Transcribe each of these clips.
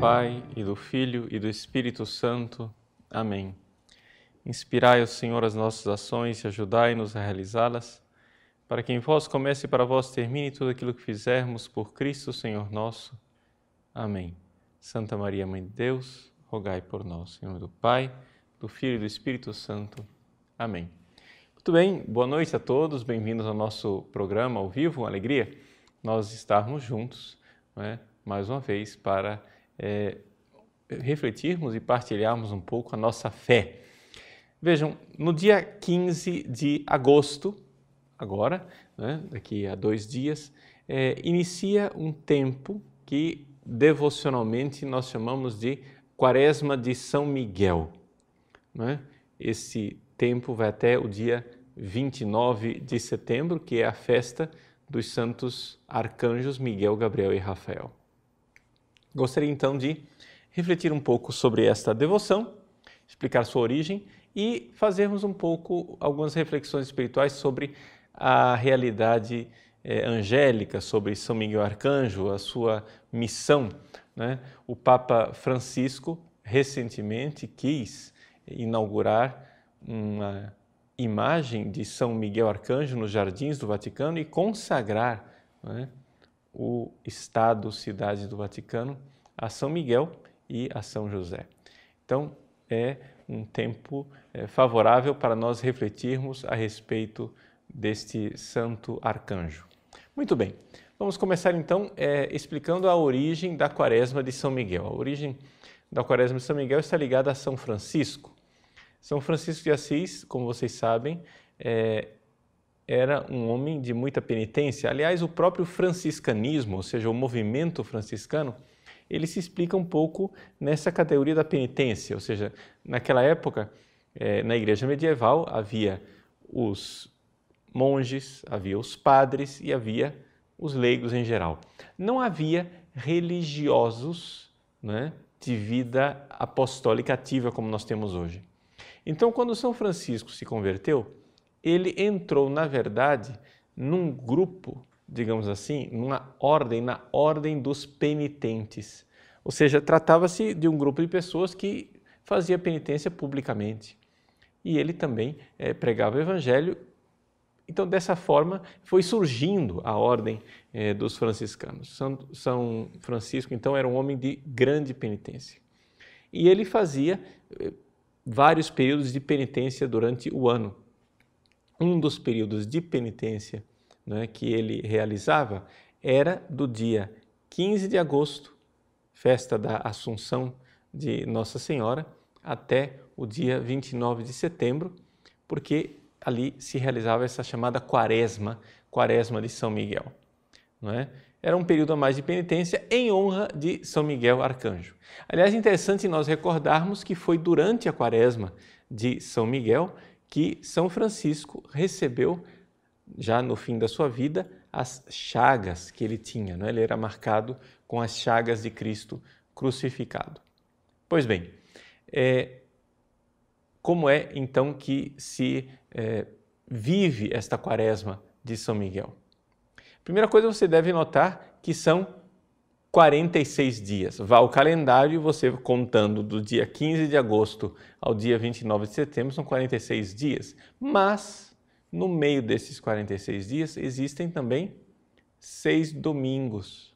Pai, e do Filho, e do Espírito Santo. Amém. Inspirai, ó Senhor, as nossas ações e ajudai-nos a realizá-las, para que em vós comece e para vós termine tudo aquilo que fizermos por Cristo, Senhor nosso. Amém. Santa Maria, Mãe de Deus, rogai por nós. Em nome do Pai, do Filho e do Espírito Santo. Amém. Muito bem, boa noite a todos, bem-vindos ao nosso programa ao vivo, uma alegria nós estarmos juntos, mais uma vez, para refletirmos e partilharmos um pouco a nossa fé. Vejam, no dia 15 de agosto, agora, daqui a 2 dias, inicia um tempo que devocionalmente nós chamamos de Quaresma de São Miguel. Esse tempo vai até o dia 29 de setembro, que é a festa dos santos arcanjos Miguel, Gabriel e Rafael. Gostaria então de refletir um pouco sobre esta devoção, explicar sua origem e fazermos um pouco algumas reflexões espirituais sobre a realidade angélica, sobre São Miguel Arcanjo, a sua missão. O Papa Francisco recentemente quis inaugurar uma imagem de São Miguel Arcanjo nos jardins do Vaticano e consagrar o Estado, cidade do Vaticano, a São Miguel e a São José. Então, é um tempo favorável para nós refletirmos a respeito deste santo arcanjo. Muito bem, vamos começar então explicando a origem da Quaresma de São Miguel. A origem da Quaresma de São Miguel está ligada a São Francisco. São Francisco de Assis, como vocês sabem, era um homem de muita penitência. Aliás, o próprio franciscanismo, ou seja, o movimento franciscano, ele se explica um pouco nessa categoria da penitência. Ou seja, naquela época, na igreja medieval, havia os monges, havia os padres e havia os leigos em geral. Não havia religiosos de vida apostólica ativa como nós temos hoje. Então, quando São Francisco se converteu, ele entrou, na verdade, num grupo, digamos assim, na ordem dos penitentes. Ou seja, tratava-se de um grupo de pessoas que fazia penitência publicamente. E ele também pregava o Evangelho. Então, dessa forma, foi surgindo a ordem dos franciscanos. São Francisco, então, era um homem de grande penitência. E ele fazia vários períodos de penitência durante o ano. Um dos períodos de penitência que ele realizava era do dia 15 de agosto, festa da Assunção de Nossa Senhora, até o dia 29 de setembro, porque ali se realizava essa chamada Quaresma de São Miguel. Era um período a mais de penitência em honra de São Miguel Arcanjo. Aliás, é interessante nós recordarmos que foi durante a Quaresma de São Miguel que São Francisco recebeu, já no fim da sua vida, as chagas que ele tinha. Ele era marcado com as chagas de Cristo crucificado. Pois bem, como é então que se vive esta Quaresma de São Miguel? Primeira coisa, você deve notar que são 46 dias. Vá ao calendário e você contando do dia 15 de agosto ao dia 29 de setembro, são 46 dias. Mas, no meio desses 46 dias, existem também 6 domingos.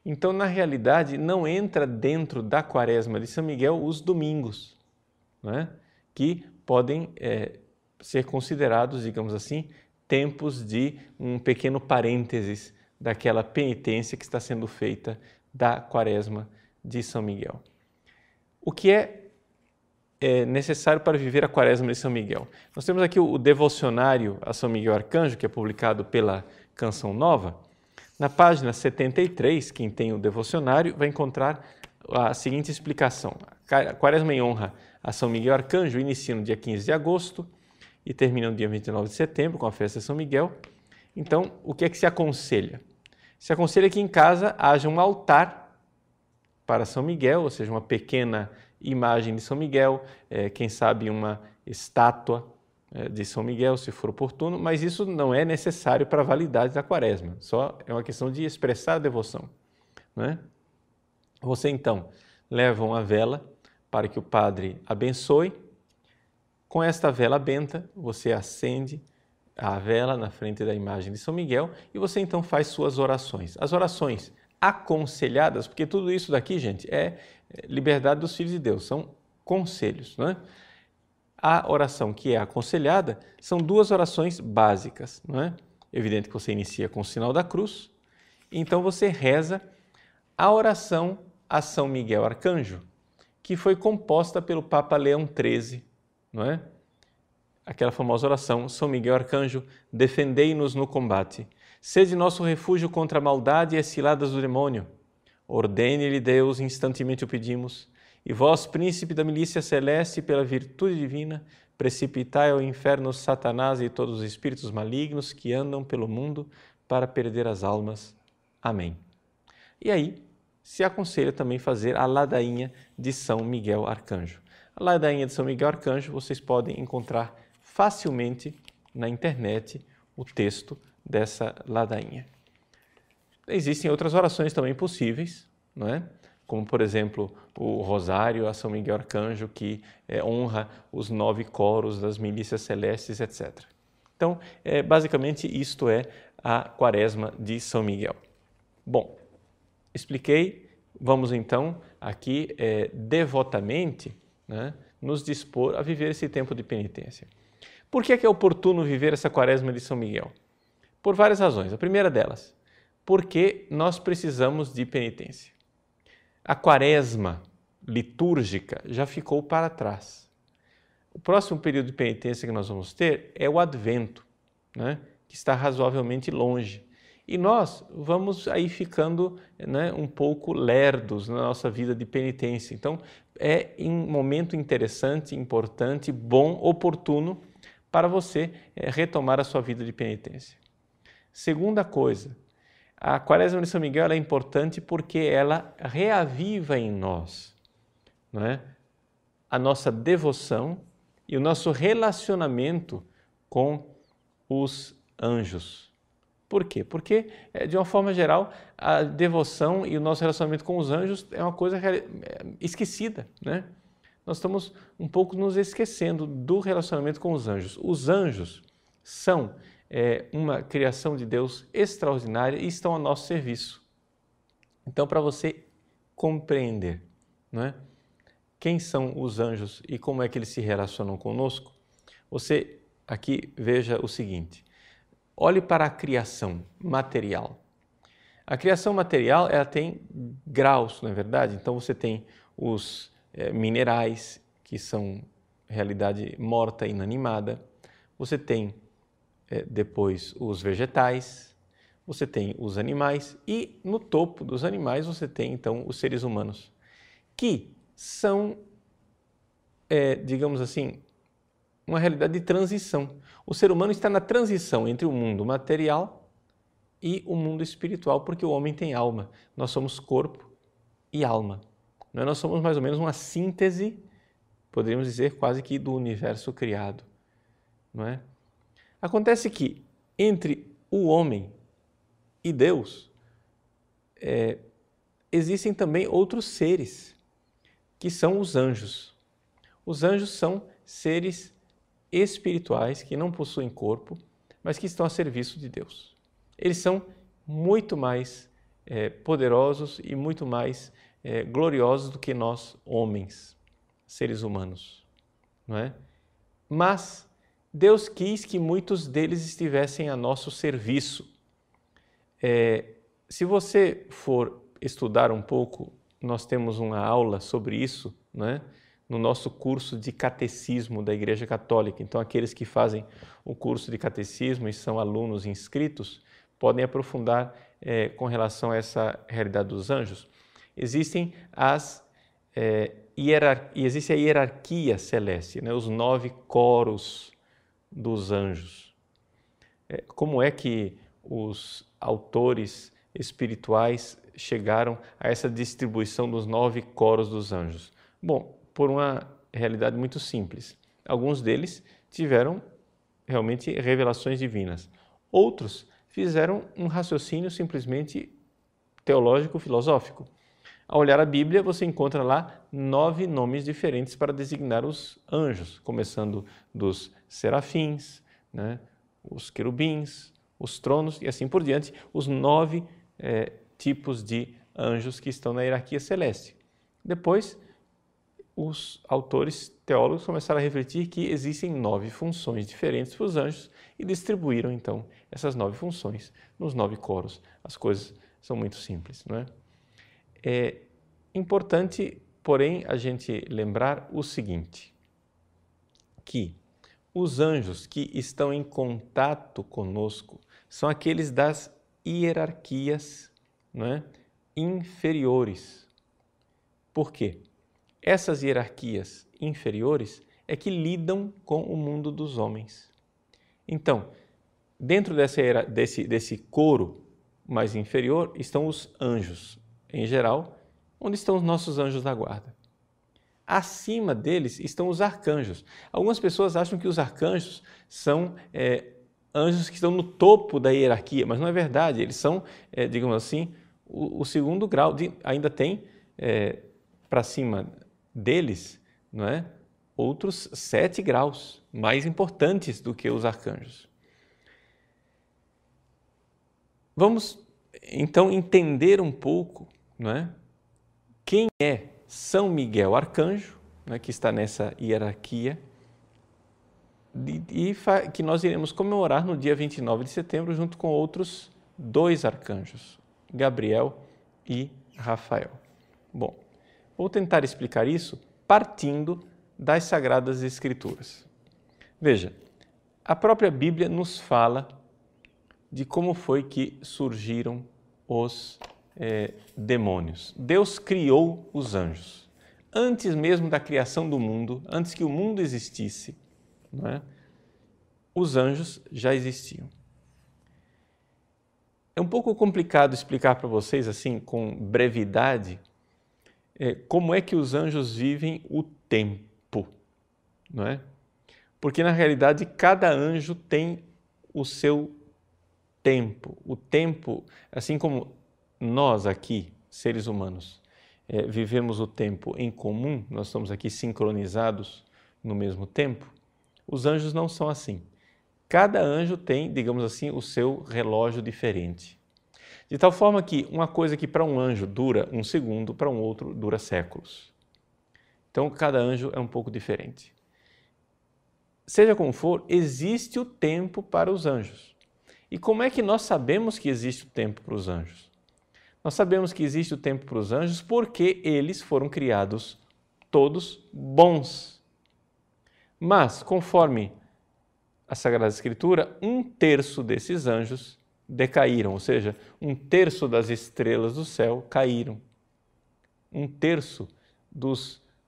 Então, na realidade, não entra dentro da Quaresma de São Miguel os domingos, que podem ser considerados, digamos assim, tempos de um pequeno parênteses daquela penitência que está sendo feita da Quaresma de São Miguel. O que é necessário para viver a Quaresma de São Miguel? Nós temos aqui o devocionário a São Miguel Arcanjo, que é publicado pela Canção Nova. Na página 73, quem tem o devocionário vai encontrar a seguinte explicação. A Quaresma em honra a São Miguel Arcanjo inicia no dia 15 de agosto e termina no dia 29 de setembro, com a festa de São Miguel. Então, o que é que se aconselha? Se aconselha que em casa haja um altar para São Miguel, ou seja, uma pequena imagem de São Miguel, quem sabe uma estátua de São Miguel, se for oportuno, mas isso não é necessário para a validade da quaresma, só é uma questão de expressar a devoção, não é? Você então leva uma vela para que o padre abençoe. Com esta vela benta, você acende a vela na frente da imagem de São Miguel e você então faz suas orações. As orações aconselhadas, porque tudo isso daqui, gente, é liberdade dos filhos de Deus, são conselhos, não é? A oração que é aconselhada são duas orações básicas, não é? Evidente que você inicia com o sinal da cruz, então você reza a oração a São Miguel Arcanjo, que foi composta pelo Papa Leão XIII, não é? Aquela famosa oração, São Miguel Arcanjo, defendei-nos no combate, sede nosso refúgio contra a maldade e as ciladas do demônio. Ordene-lhe Deus, instantemente o pedimos, e vós, príncipe da milícia celeste, pela virtude divina, precipitai ao inferno Satanás e todos os espíritos malignos que andam pelo mundo para perder as almas. Amém. E aí, se aconselha também fazer a ladainha de São Miguel Arcanjo. A ladainha de São Miguel Arcanjo vocês podem encontrar facilmente na internet o texto dessa ladainha. Existem outras orações também possíveis, não é? Como, por exemplo, o Rosário a São Miguel Arcanjo, que honra os 9 coros das milícias celestes, etc. Então, basicamente, isto é a Quaresma de São Miguel. Bom, expliquei, vamos então aqui devotamente, né, nos dispor a viver esse tempo de penitência. Por que é oportuno viver essa Quaresma de São Miguel? Por várias razões. A primeira delas, porque nós precisamos de penitência. A Quaresma litúrgica já ficou para trás. O próximo período de penitência que nós vamos ter é o Advento, né, que está razoavelmente longe. E nós vamos aí ficando, né, um pouco lerdos na nossa vida de penitência. Então, é um momento interessante, importante, bom, oportuno para você retomar a sua vida de penitência. Segunda coisa, a Quaresma de São Miguel é importante porque ela reaviva em nós, não é, a nossa devoção e o nosso relacionamento com os anjos. Por quê? Porque, de uma forma geral, a devoção e o nosso relacionamento com os anjos é uma coisa esquecida, né? Nós estamos um pouco nos esquecendo do relacionamento com os anjos. Os anjos são uma criação de Deus extraordinária e estão a nosso serviço. Então, para você compreender, não é, quem são os anjos e como é que eles se relacionam conosco, você aqui veja o seguinte. Olhe para a criação material. A criação material ela tem graus, não é verdade? Então você tem os minerais, que são realidade morta e inanimada. Você tem depois os vegetais, você tem os animais e no topo dos animais você tem então os seres humanos, que são, digamos assim, uma realidade de transição. O ser humano está na transição entre o mundo material e o mundo espiritual, porque o homem tem alma. Nós somos corpo e alma. Nós somos mais ou menos uma síntese, poderíamos dizer, quase que do universo criado, não é? Acontece que entre o homem e Deus existem também outros seres, que são os anjos. Os anjos são seres espirituais que não possuem corpo, mas que estão a serviço de Deus. Eles são muito mais poderosos e muito mais gloriosos do que nós, homens, seres humanos, não é? Mas Deus quis que muitos deles estivessem a nosso serviço. Se você for estudar um pouco, nós temos uma aula sobre isso, não é? No nosso curso de catecismo da Igreja Católica. Então, aqueles que fazem o curso de catecismo e são alunos inscritos podem aprofundar com relação a essa realidade dos anjos. Existe a hierarquia celeste, né? Os 9 coros dos anjos. Como é que os autores espirituais chegaram a essa distribuição dos 9 coros dos anjos? Bom, por uma realidade muito simples. Alguns deles tiveram realmente revelações divinas. Outros fizeram um raciocínio simplesmente teológico-filosófico. Ao olhar a Bíblia, você encontra lá 9 nomes diferentes para designar os anjos, começando dos serafins, né, os querubins, os tronos e assim por diante, os 9 tipos de anjos que estão na hierarquia celeste. Depois, os autores teólogos começaram a refletir que existem 9 funções diferentes para os anjos e distribuíram, então, essas 9 funções nos 9 coros. As coisas são muito simples, não é? É importante, porém, a gente lembrar o seguinte, que os anjos que estão em contato conosco são aqueles das hierarquias, não é, inferiores. Por quê? Essas hierarquias inferiores é que lidam com o mundo dos homens. Então, dentro desse coro mais inferior estão os anjos, em geral, onde estão os nossos anjos da guarda. Acima deles estão os arcanjos. Algumas pessoas acham que os arcanjos são anjos que estão no topo da hierarquia, mas não é verdade. Eles são, digamos assim, o segundo grau. Ainda tem para cima deles, não é, outros 7 graus mais importantes do que os arcanjos. Vamos então entender um pouco, não é, quem é São Miguel Arcanjo, né, que está nessa hierarquia, e que nós iremos comemorar no dia 29 de setembro, junto com outros 2 arcanjos, Gabriel e Rafael. Bom, vou tentar explicar isso partindo das Sagradas Escrituras. Veja, a própria Bíblia nos fala de como foi que surgiram os demônios. Deus criou os anjos. Antes mesmo da criação do mundo, antes que o mundo existisse, não é? Os anjos já existiam. É um pouco complicado explicar para vocês, assim, com brevidade, como é que os anjos vivem o tempo, não é? Porque, na realidade, cada anjo tem o seu tempo. O tempo, assim como nós aqui, seres humanos, vivemos o tempo em comum, nós estamos aqui sincronizados no mesmo tempo, os anjos não são assim. Cada anjo tem, digamos assim, o seu relógio diferente. De tal forma que uma coisa que para um anjo dura 1 segundo, para um outro dura séculos. Então, cada anjo é um pouco diferente. Seja como for, existe o tempo para os anjos. E como é que nós sabemos que existe o tempo para os anjos? Nós sabemos que existe o tempo para os anjos porque eles foram criados todos bons. Mas, conforme a Sagrada Escritura, 1/3 desses anjos decaíram, ou seja, 1/3 das estrelas do céu caíram. 1/3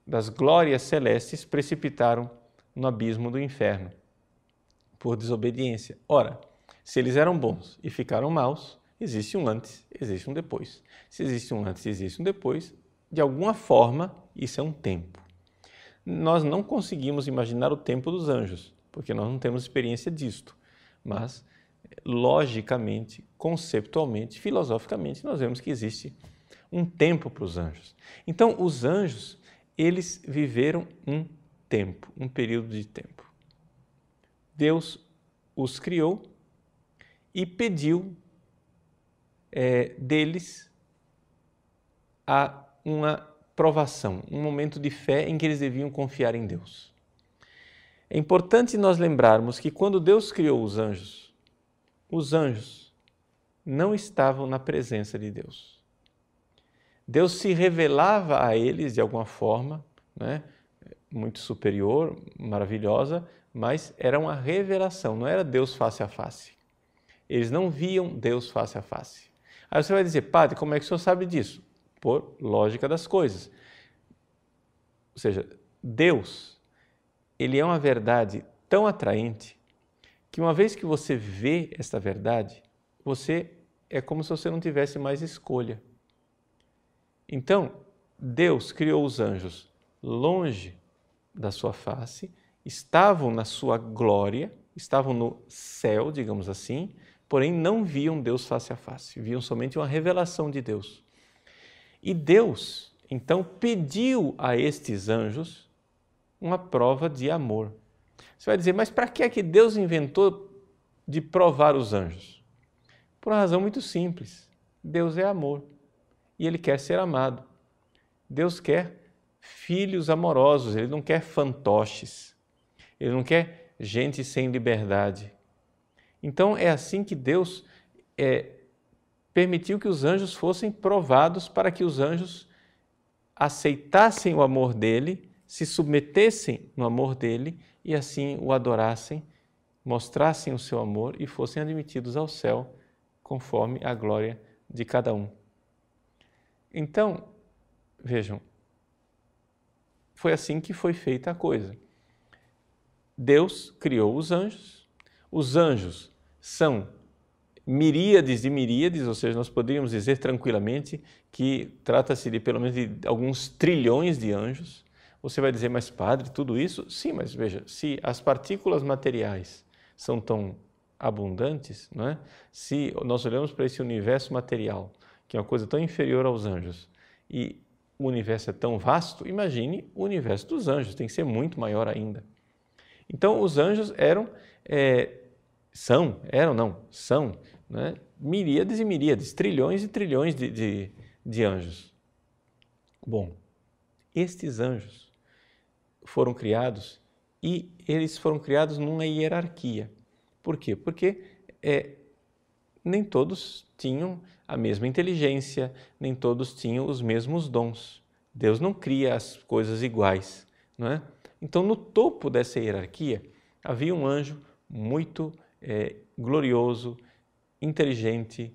das glórias celestes precipitaram no abismo do inferno por desobediência. Ora, se eles eram bons e ficaram maus, existe um antes, existe um depois. Se existe um antes e existe um depois, de alguma forma, isso é um tempo. Nós não conseguimos imaginar o tempo dos anjos, porque nós não temos experiência disto. Mas, logicamente, conceptualmente, filosoficamente, nós vemos que existe um tempo para os anjos. Então, os anjos, eles viveram um tempo, um período de tempo. Deus os criou e pediu deles uma provação, um momento de fé em que eles deviam confiar em Deus. É importante nós lembrarmos que quando Deus criou os anjos não estavam na presença de Deus. Deus se revelava a eles de alguma forma, né, muito superior, maravilhosa, mas era uma revelação, não era Deus face a face. Eles não viam Deus face a face. Aí você vai dizer, padre, como é que o senhor sabe disso? Por lógica das coisas. Ou seja, Deus, ele é uma verdade tão atraente que uma vez que você vê esta verdade, é como se você não tivesse mais escolha. Então, Deus criou os anjos longe da sua face, estavam na sua glória, estavam no céu, digamos assim, porém não viam Deus face a face, viam somente uma revelação de Deus. E Deus, então, pediu a estes anjos uma prova de amor. Você vai dizer, mas para que é que Deus inventou de provar os anjos? Por uma razão muito simples. Deus é amor e Ele quer ser amado. Deus quer filhos amorosos, Ele não quer fantoches, Ele não quer gente sem liberdade. Então é assim que Deus permitiu que os anjos fossem provados para que os anjos aceitassem o amor dEle, se submetessem no amor dEle e assim o adorassem, mostrassem o seu amor e fossem admitidos ao céu conforme a glória de cada um. Então, vejam, foi assim que foi feita a coisa. Deus criou os anjos são miríades de miríades, ou seja, nós poderíamos dizer tranquilamente que trata-se de pelo menos de alguns trilhões de anjos. Você vai dizer, mas padre, tudo isso? Sim, mas veja, se as partículas materiais são tão abundantes, não é? Se nós olhamos para esse universo material, que é uma coisa tão inferior aos anjos, e o universo é tão vasto, imagine o universo dos anjos, tem que ser muito maior ainda. Então, os anjos são né? Miríades e miríades, trilhões e trilhões de anjos. Bom, estes anjos foram criados e eles foram criados numa hierarquia. Por quê? Porque nem todos tinham a mesma inteligência, nem todos tinham os mesmos dons. Deus não cria as coisas iguais, não é? Então, no topo dessa hierarquia, havia um anjo muito glorioso, inteligente,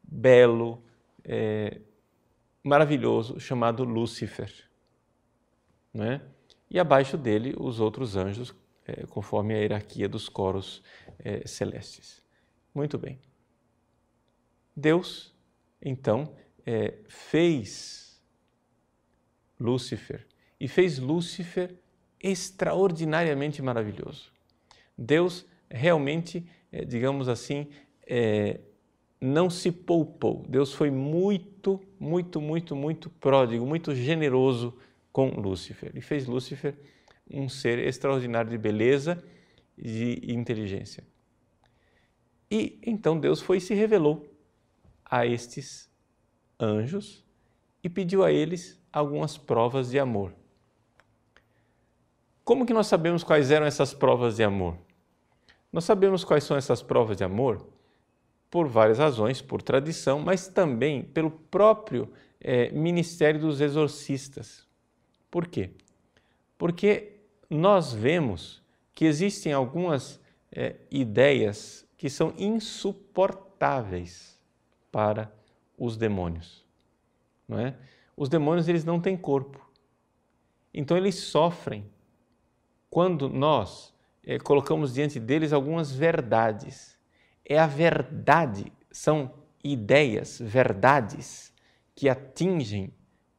belo, maravilhoso, chamado Lúcifer, não é? E abaixo dele, os outros anjos, conforme a hierarquia dos coros celestes. Muito bem. Deus, então, fez Lúcifer e fez Lúcifer extraordinariamente maravilhoso. Deus realmente, digamos assim, não se poupou. Deus foi muito, muito, muito, muito pródigo, muito generoso com Lúcifer. E fez Lúcifer um ser extraordinário de beleza e de inteligência. E então Deus foi e se revelou a estes anjos e pediu a eles algumas provas de amor. Como que nós sabemos quais eram essas provas de amor? Nós sabemos quais são essas provas de amor por várias razões, por tradição, mas também pelo próprio ministério dos exorcistas. Por quê? Porque nós vemos que existem algumas ideias que são insuportáveis para os demônios, não é? Os demônios, eles não têm corpo, então eles sofrem quando nós colocamos diante deles algumas verdades. É a verdade, são ideias, verdades que atingem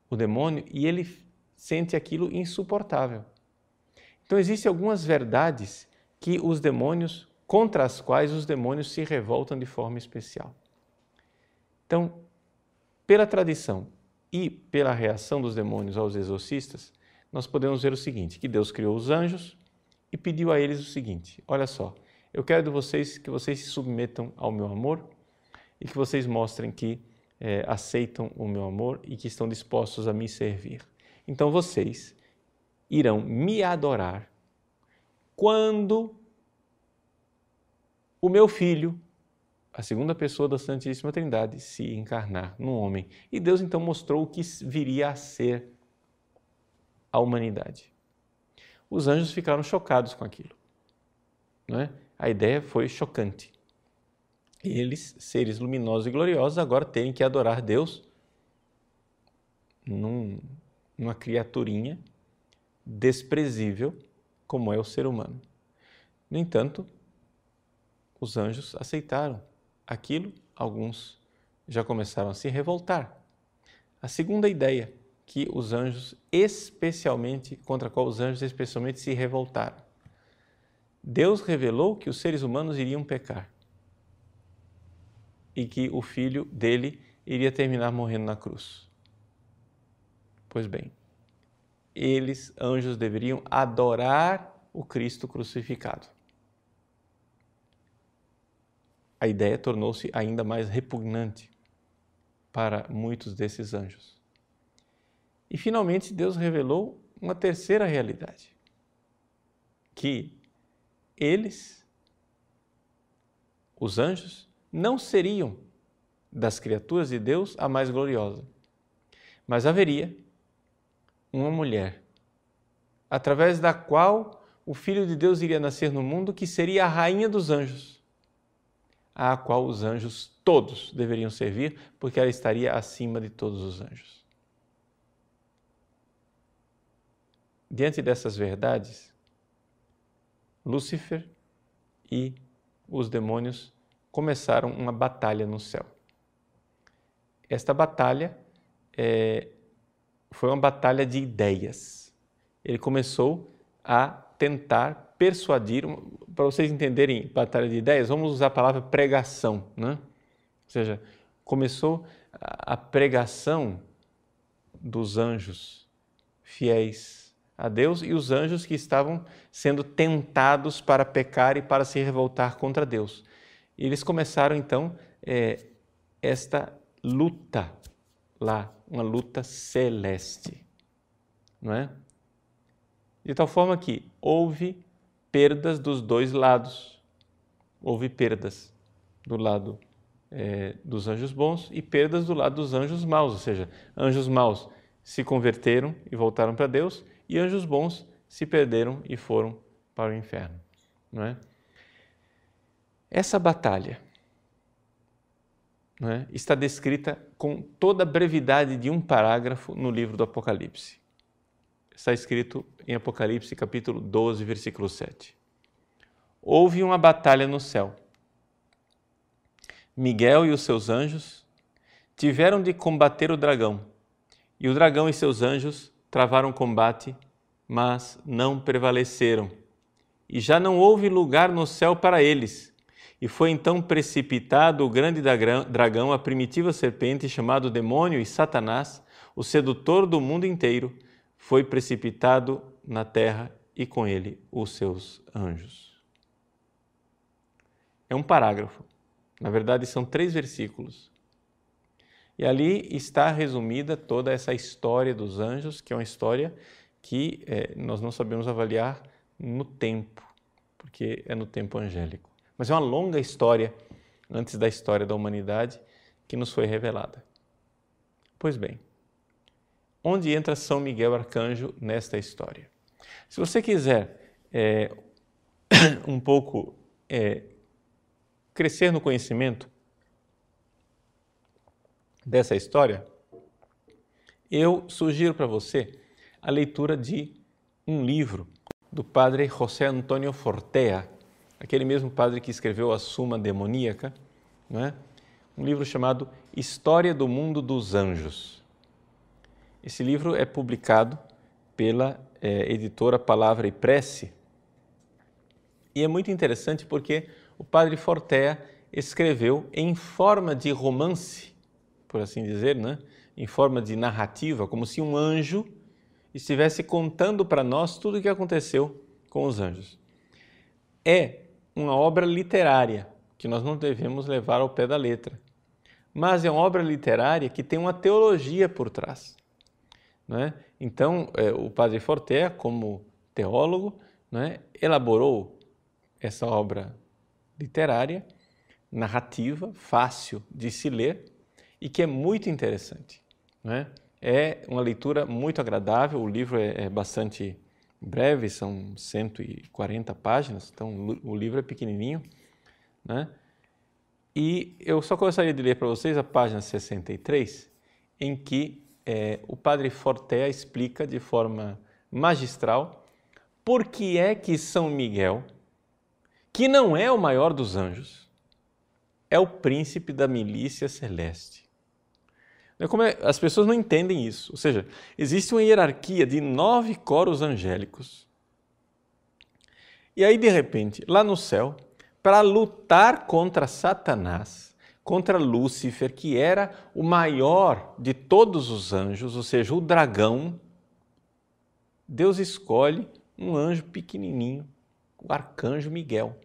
o demônio e ele sente aquilo insuportável. Então existem algumas verdades que os demônios, contra as quais os demônios se revoltam de forma especial. Então, pela tradição e pela reação dos demônios aos exorcistas, nós podemos ver o seguinte, que Deus criou os anjos e pediu a eles o seguinte, olha só, eu quero de vocês que vocês se submetam ao meu amor e que vocês mostrem que aceitam o meu amor e que estão dispostos a me servir. Então vocês irão me adorar quando o meu filho, a segunda pessoa da Santíssima Trindade, se encarnar num homem. E Deus então mostrou o que viria a ser a humanidade. Os anjos ficaram chocados com aquilo, não é? A ideia foi chocante. Eles, seres luminosos e gloriosos, agora têm que adorar Deus numa criaturinha desprezível como é o ser humano. No entanto, os anjos aceitaram aquilo, alguns já começaram a se revoltar. a segunda ideia que os anjos especialmente, contra a qual os anjos especialmente se revoltaram. Deus revelou que os seres humanos iriam pecar e que o filho dele iria terminar morrendo na cruz. Pois bem, eles, anjos, deveriam adorar o Cristo crucificado. A ideia tornou-se ainda mais repugnante para muitos desses anjos. E finalmente Deus revelou uma terceira realidade, que eles, os anjos, não seriam das criaturas de Deus a mais gloriosa, mas haveria uma mulher, através da qual o Filho de Deus iria nascer no mundo, que seria a rainha dos anjos, à qual os anjos todos deveriam servir, porque ela estaria acima de todos os anjos. Diante dessas verdades, Lúcifer e os demônios começaram uma batalha no céu. Esta batalha foi uma batalha de ideias. Ele começou a tentar persuadir, para vocês entenderem batalha de ideias, vamos usar a palavra pregação, né? Ou seja, começou a pregação dos anjos fiéis a Deus e os anjos que estavam sendo tentados para pecar e para se revoltar contra Deus. E eles começaram então esta luta lá, uma luta celeste, não é? De tal forma que houve perdas dos dois lados. Houve perdas do lado dos anjos bons e perdas do lado dos anjos maus, ou seja, anjos maus se converteram e voltaram para Deus e anjos bons se perderam e foram para o inferno, não é? Essa batalha, não é, está descrita com toda a brevidade de um parágrafo no livro do Apocalipse. Está escrito em Apocalipse capítulo 12, versículo 7. Houve uma batalha no céu. Miguel e os seus anjos tiveram de combater o dragão, e o dragão e seus anjos travaram combate, mas não prevaleceram. E já não houve lugar no céu para eles. E foi então precipitado o grande dragão, a primitiva serpente, chamado Demônio e Satanás, o sedutor do mundo inteiro, foi precipitado na terra e com ele os seus anjos. É um parágrafo. Na verdade, são 3 versículos. E ali está resumida toda essa história dos anjos, que é uma história que nós não sabemos avaliar no tempo, porque é no tempo angélico. Mas é uma longa história, antes da história da humanidade, que nos foi revelada. Pois bem, onde entra São Miguel Arcanjo nesta história? Se você quiser um pouco crescer no conhecimento dessa história, eu sugiro para você a leitura de um livro do padre José Antônio Fortea, aquele mesmo padre que escreveu a Suma Demoníaca, não é? Um livro chamado História do Mundo dos Anjos. Esse livro é publicado pela editora Palavra e Prece e é muito interessante porque o padre Fortea escreveu em forma de romance, por assim dizer, né? Em forma de narrativa, como se um anjo estivesse contando para nós tudo o que aconteceu com os anjos. É uma obra literária que nós não devemos levar ao pé da letra, mas é uma obra literária que tem uma teologia por trás, não é? Então, o padre Fortea, como teólogo, não é, elaborou essa obra literária, narrativa, fácil de se ler e que é muito interessante, não é? É uma leitura muito agradável, o livro é bastante breve, são 140 páginas, então o livro é pequenininho, né? E eu só gostaria de ler para vocês a página 63, em que o padre Fortea explica de forma magistral por que é que São Miguel, que não é o maior dos anjos, é o príncipe da milícia celeste. As pessoas não entendem isso. Ou seja, existe uma hierarquia de 9 coros angélicos. E aí, de repente, lá no céu, para lutar contra Satanás, contra Lúcifer, que era o maior de todos os anjos, ou seja, o dragão, Deus escolhe um anjo pequenininho, o arcanjo Miguel.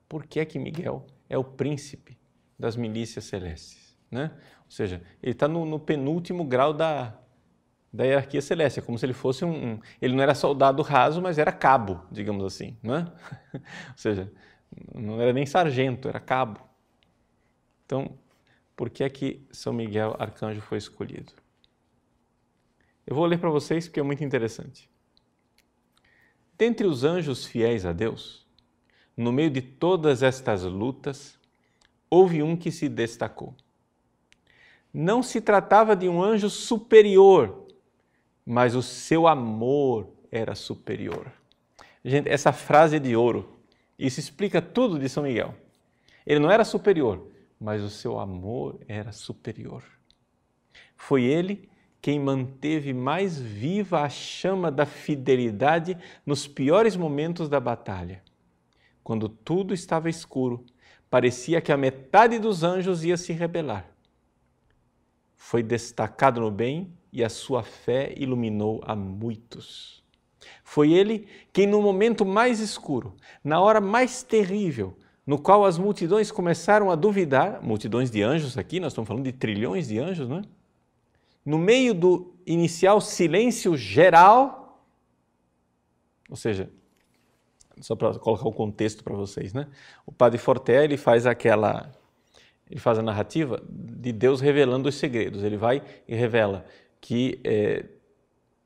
Por que que Miguel é o príncipe das milícias celestes? Né? Ou seja, ele está no penúltimo grau da hierarquia celeste, é como se ele fosse ele não era soldado raso, mas era cabo, digamos assim. Né? Ou seja, não era nem sargento, era cabo. Então, por que é que São Miguel Arcanjo foi escolhido? Eu vou ler para vocês porque é muito interessante. Dentre os anjos fiéis a Deus, no meio de todas estas lutas, houve um que se destacou. Não se tratava de um anjo superior, mas o seu amor era superior. Gente, essa frase é de ouro. Isso explica tudo de São Miguel. Ele não era superior, mas o seu amor era superior. Foi ele quem manteve mais viva a chama da fidelidade nos piores momentos da batalha. Quando tudo estava escuro, parecia que a metade dos anjos ia se rebelar. Foi destacado no bem e a sua fé iluminou a muitos. Foi ele quem, no momento mais escuro, na hora mais terrível, no qual as multidões começaram a duvidar, multidões de anjos aqui, nós estamos falando de trilhões de anjos, não é? No meio do inicial silêncio geral, ou seja, só para colocar o contexto para vocês, né? O Padre Forté, ele faz a narrativa de Deus revelando os segredos. Ele vai e revela que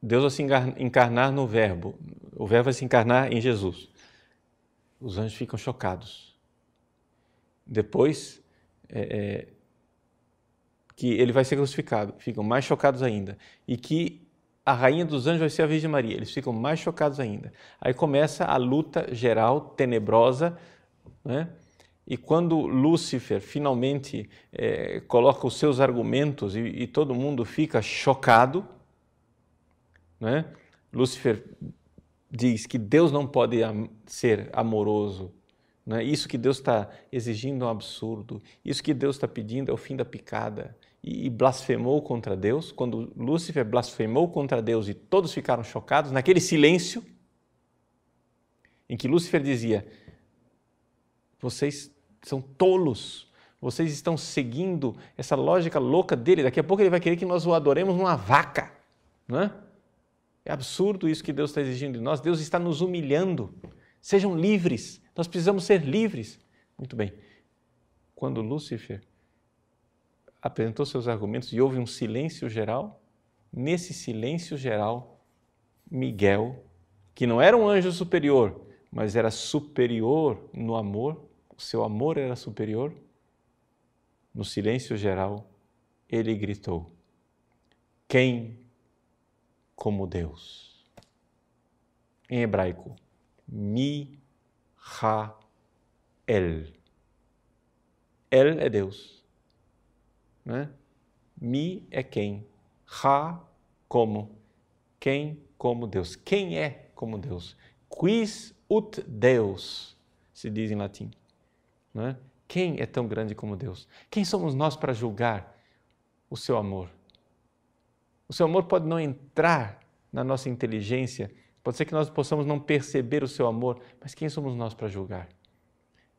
Deus vai se encarnar no Verbo, o Verbo vai se encarnar em Jesus. Os anjos ficam chocados. Depois, que ele vai ser crucificado, ficam mais chocados ainda. E que a rainha dos anjos vai ser a Virgem Maria, eles ficam mais chocados ainda. Aí começa a luta geral, tenebrosa, né? E quando Lúcifer finalmente coloca os seus argumentos e todo mundo fica chocado, né? Lúcifer diz que Deus não pode ser amoroso, né? Isso que Deus está exigindo é um absurdo, isso que Deus está pedindo é o fim da picada. E blasfemou contra Deus. Quando Lúcifer blasfemou contra Deus e todos ficaram chocados, naquele silêncio em que Lúcifer dizia: vocês são tolos, vocês estão seguindo essa lógica louca dele, daqui a pouco ele vai querer que nós o adoremos numa vaca, não é? É absurdo isso que Deus está exigindo de nós, Deus está nos humilhando, sejam livres, nós precisamos ser livres. Muito bem, quando Lúcifer apresentou seus argumentos e houve um silêncio geral, nesse silêncio geral, Miguel, que não era um anjo superior, mas era superior no amor, o seu amor era superior, no silêncio geral, ele gritou: quem como Deus? Em hebraico, Mi-Ha-El. El é Deus. Né? Mi é quem, Ha como, quem como Deus. Quem é como Deus? Quis ut Deus, se diz em latim. Né? Quem é tão grande como Deus? Quem somos nós para julgar o seu amor? O seu amor pode não entrar na nossa inteligência, pode ser que nós possamos não perceber o seu amor, mas quem somos nós para julgar?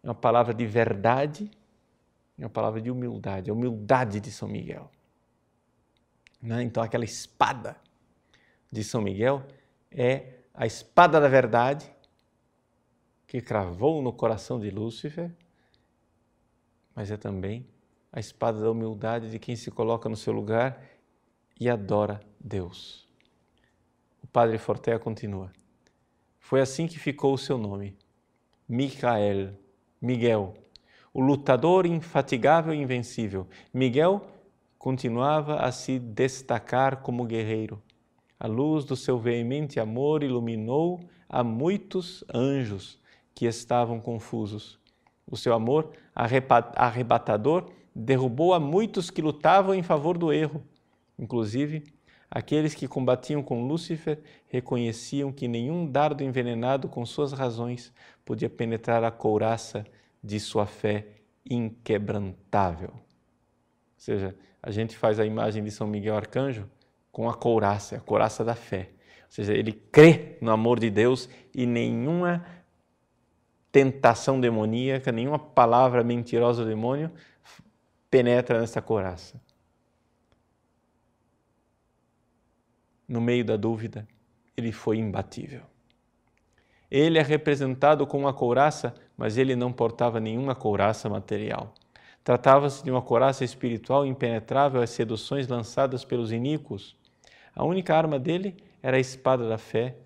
É uma palavra de verdade, é uma palavra de humildade, a humildade de São Miguel. Né? Então, aquela espada de São Miguel é a espada da verdade que cravou no coração de Lúcifer, mas é também a espada da humildade de quem se coloca no seu lugar e adora Deus. O Padre Fortea continua: foi assim que ficou o seu nome, Micael, Miguel, o lutador infatigável e invencível. Miguel continuava a se destacar como guerreiro. A luz do seu veemente amor iluminou a muitos anjos que estavam confusos. O seu amor arrebatador derrubou a muitos que lutavam em favor do erro. Inclusive, aqueles que combatiam com Lúcifer reconheciam que nenhum dardo envenenado com suas razões podia penetrar a couraça de sua fé inquebrantável. Ou seja, a gente faz a imagem de São Miguel Arcanjo com a couraça da fé. Ou seja, ele crê no amor de Deus e nenhuma tentação demoníaca, nenhuma palavra mentirosa do demônio penetra nessa couraça. No meio da dúvida, ele foi imbatível. Ele é representado com uma couraça, mas ele não portava nenhuma couraça material. Tratava-se de uma couraça espiritual impenetrável às seduções lançadas pelos iníquos. A única arma dele era a espada da fé,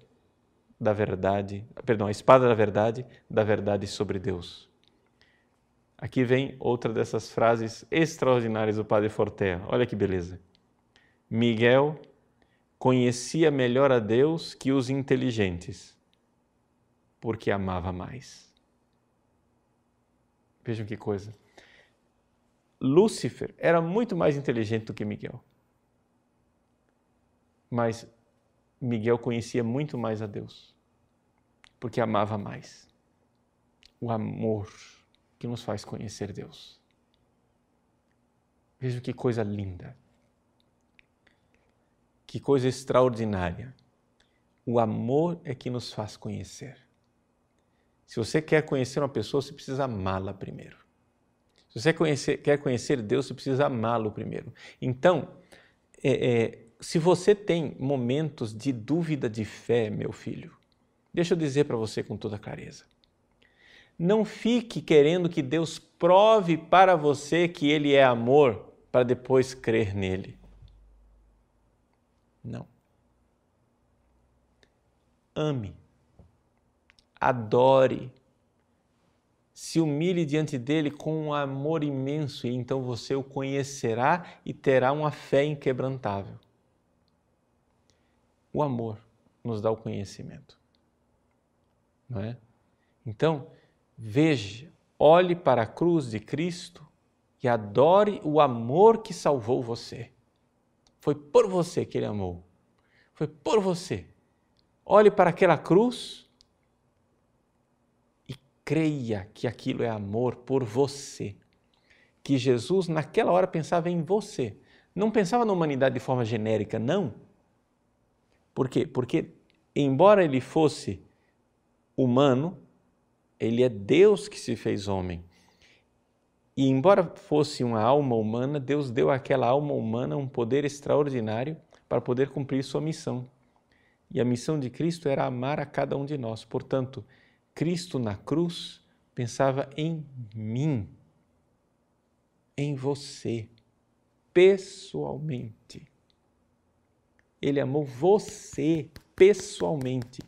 a espada da verdade sobre Deus. Aqui vem outra dessas frases extraordinárias do Padre Fortea. Olha que beleza. Miguel conhecia melhor a Deus que os inteligentes, porque amava mais. Vejam que coisa. Lúcifer era muito mais inteligente do que Miguel. Mas Miguel conhecia muito mais a Deus, porque amava mais. O amor que nos faz conhecer Deus. Vejam que coisa linda. Que coisa extraordinária. O amor é que nos faz conhecer. Se você quer conhecer uma pessoa, você precisa amá-la primeiro. Se você quer conhecer Deus, você precisa amá-lo primeiro. Então, se você tem momentos de dúvida de fé, meu filho, deixa eu dizer para você com toda clareza. Não fique querendo que Deus prove para você que Ele é amor para depois crer nele. Não. Ame, adore, se humilhe diante dele com um amor imenso e então você o conhecerá e terá uma fé inquebrantável. O amor nos dá o conhecimento, não é? Então, veja, olhe para a cruz de Cristo e adore o amor que salvou você. Foi por você que Ele amou. Foi por você. Olhe para aquela cruz e creia que aquilo é amor por você. Que Jesus, naquela hora, pensava em você. Não pensava na humanidade de forma genérica, não. Por quê? Porque, embora Ele fosse humano, Ele é Deus que se fez homem. E embora fosse uma alma humana, Deus deu àquela alma humana um poder extraordinário para poder cumprir sua missão. E a missão de Cristo era amar a cada um de nós. Portanto, Cristo na cruz pensava em mim, em você, pessoalmente. Ele amou você pessoalmente.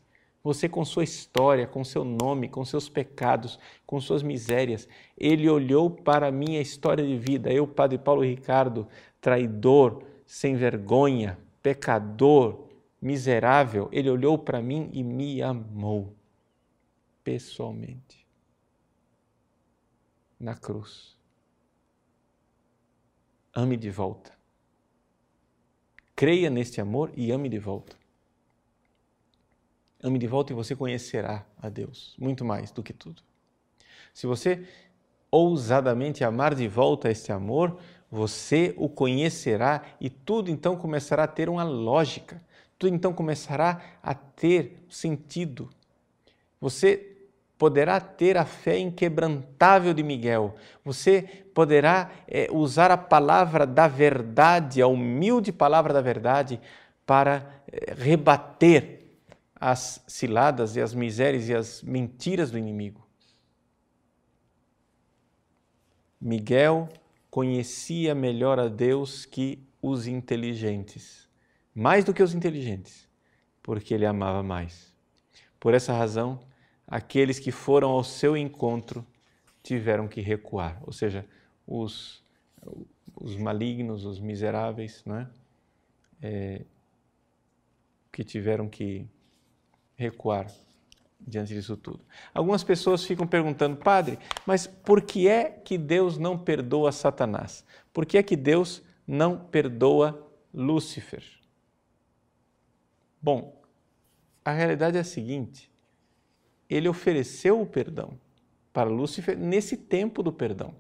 Você com sua história, com seu nome, com seus pecados, com suas misérias. Ele olhou para a minha história de vida. Eu, Padre Paulo Ricardo, traidor, sem vergonha, pecador, miserável. Ele olhou para mim e me amou pessoalmente. Na cruz. Ame de volta. Creia neste amor e ame de volta. Ame de volta e você conhecerá a Deus, muito mais do que tudo. Se você ousadamente amar de volta este amor, você o conhecerá e tudo então começará a ter uma lógica, tudo então começará a ter sentido. Você poderá ter a fé inquebrantável de Miguel, você poderá usar a palavra da verdade, a humilde palavra da verdade, para rebater as ciladas e as misérias e as mentiras do inimigo. Miguel conhecia melhor a Deus que os inteligentes, mais do que os inteligentes, porque ele amava mais. Por essa razão, aqueles que foram ao seu encontro tiveram que recuar, ou seja, os malignos, os miseráveis, não é? Que tiveram que recuar diante disso tudo. Algumas pessoas ficam perguntando, padre, mas por que é que Deus não perdoa Satanás? Por que é que Deus não perdoa Lúcifer? Bom, a realidade é a seguinte, ele ofereceu o perdão para Lúcifer nesse tempo do perdão.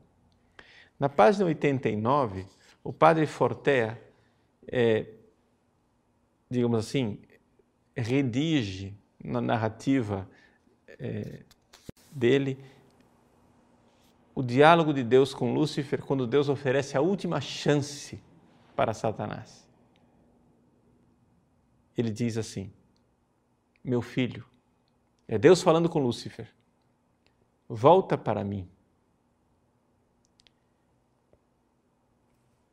Na página 89, o padre Fortea, digamos assim, redige na narrativa dele o diálogo de Deus com Lúcifer quando Deus oferece a última chance para Satanás. Ele diz assim, meu filho, é Deus falando com Lúcifer, volta para mim.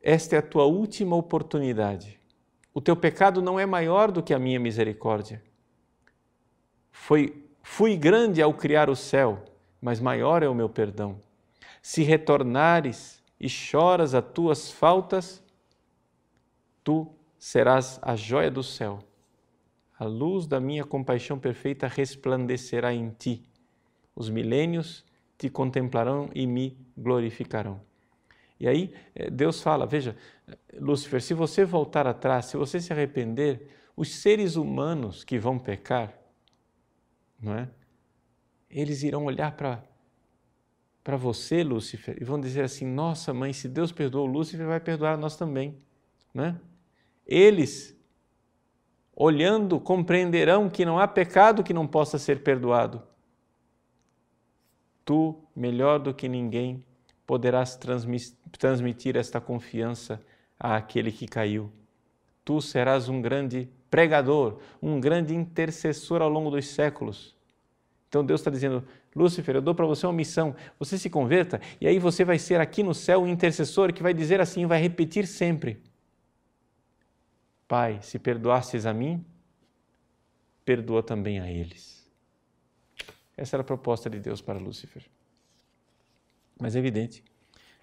Esta é a tua última oportunidade. O teu pecado não é maior do que a minha misericórdia. Fui grande ao criar o céu, mas maior é o meu perdão. Se retornares e choras as tuas faltas, tu serás a joia do céu. A luz da minha compaixão perfeita resplandecerá em ti. Os milênios te contemplarão e me glorificarão. E aí Deus fala, veja, Lúcifer, se você voltar atrás, se você se arrepender, os seres humanos que vão pecar, não é? Eles irão olhar para você, Lúcifer, e vão dizer assim, nossa mãe, se Deus perdoou Lúcifer, vai perdoar nós também. Não é? Eles, olhando, compreenderão que não há pecado que não possa ser perdoado. Tu, melhor do que ninguém, poderás transmitir esta confiança àquele que caiu. Tu serás um grande pregador, um grande intercessor ao longo dos séculos. Então Deus está dizendo, Lúcifer, eu dou para você uma missão, você se converta e aí você vai ser aqui no céu um intercessor que vai dizer assim, vai repetir sempre. Pai, se perdoastes a mim, perdoa também a eles. Essa era a proposta de Deus para Lúcifer. Mas é evidente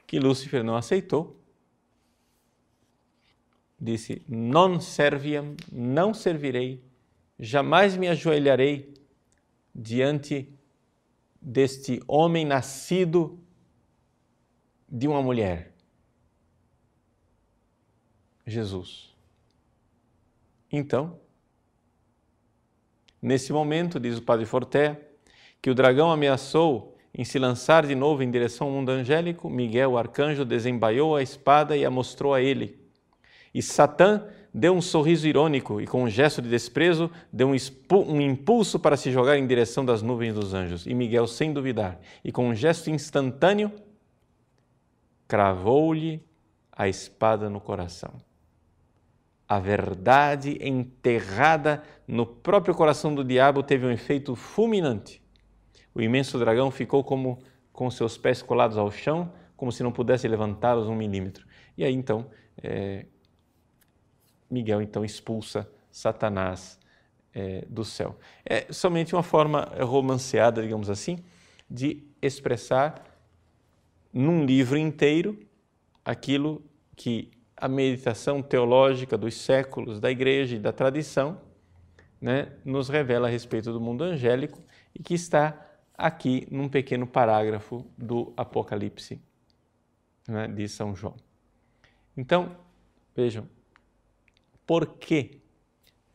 que Lúcifer não aceitou. Disse, non serviam, não servirei, jamais me ajoelharei diante deste homem nascido de uma mulher, Jesus. Então, nesse momento, diz o padre Fortea, que o dragão ameaçou em se lançar de novo em direção ao mundo angélico, Miguel, o arcanjo, desembaiou a espada e a mostrou a ele. E Satã deu um sorriso irônico e, com um gesto de desprezo, deu um impulso para se jogar em direção das nuvens dos anjos. E Miguel, sem duvidar, e com um gesto instantâneo, cravou-lhe a espada no coração. A verdade enterrada no próprio coração do diabo teve um efeito fulminante. O imenso dragão ficou como com seus pés colados ao chão, como se não pudesse levantá-los 1 milímetro. E aí então, Miguel então expulsa Satanás do céu. É somente uma forma romanceada, digamos assim, de expressar num livro inteiro aquilo que a meditação teológica dos séculos da igreja e da tradição, né, nos revela a respeito do mundo angélico e que está aqui num pequeno parágrafo do Apocalipse, né, de São João. Então, vejam, por que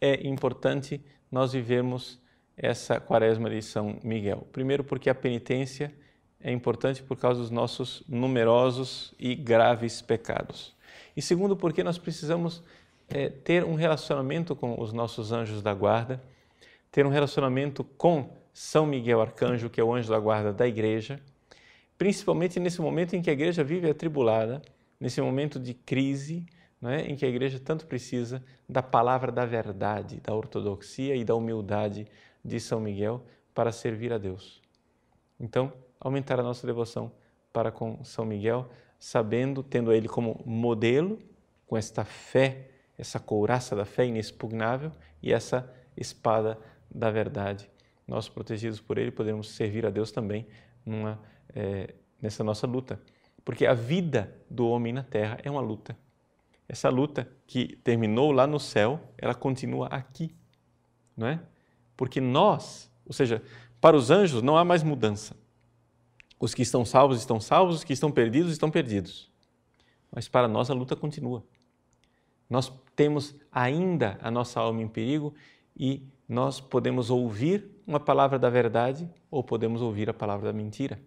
é importante nós vivermos essa quaresma de São Miguel? Primeiro, porque a penitência é importante por causa dos nossos numerosos e graves pecados. E segundo, porque nós precisamos ter um relacionamento com os nossos anjos da guarda, ter um relacionamento com São Miguel Arcanjo, que é o anjo da guarda da igreja, principalmente nesse momento em que a igreja vive atribulada, nesse momento de crise, né, em que a igreja tanto precisa da palavra da verdade, da ortodoxia e da humildade de São Miguel para servir a Deus. Então, aumentar a nossa devoção para com São Miguel, sabendo, tendo ele como modelo, com esta fé, essa couraça da fé inexpugnável e essa espada da verdade. Nós, protegidos por ele, podemos servir a Deus também nessa nossa luta. Porque a vida do homem na terra é uma luta. Essa luta que terminou lá no céu, ela continua aqui, não é? Porque nós Ou seja, para os anjos não há mais mudança. Os que estão salvos, os que estão perdidos. Mas para nós a luta continua. Nós temos ainda a nossa alma em perigo e nós podemos ouvir uma palavra da verdade ou podemos ouvir a palavra da mentira.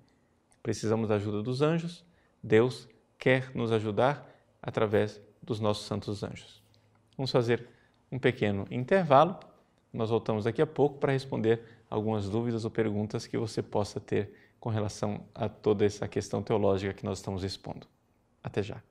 Precisamos da ajuda dos anjos. Deus quer nos ajudar através dos nossos santos anjos. Vamos fazer um pequeno intervalo. Nós voltamos daqui a pouco para responder algumas dúvidas ou perguntas que você possa ter com relação a toda essa questão teológica que nós estamos expondo. Até já.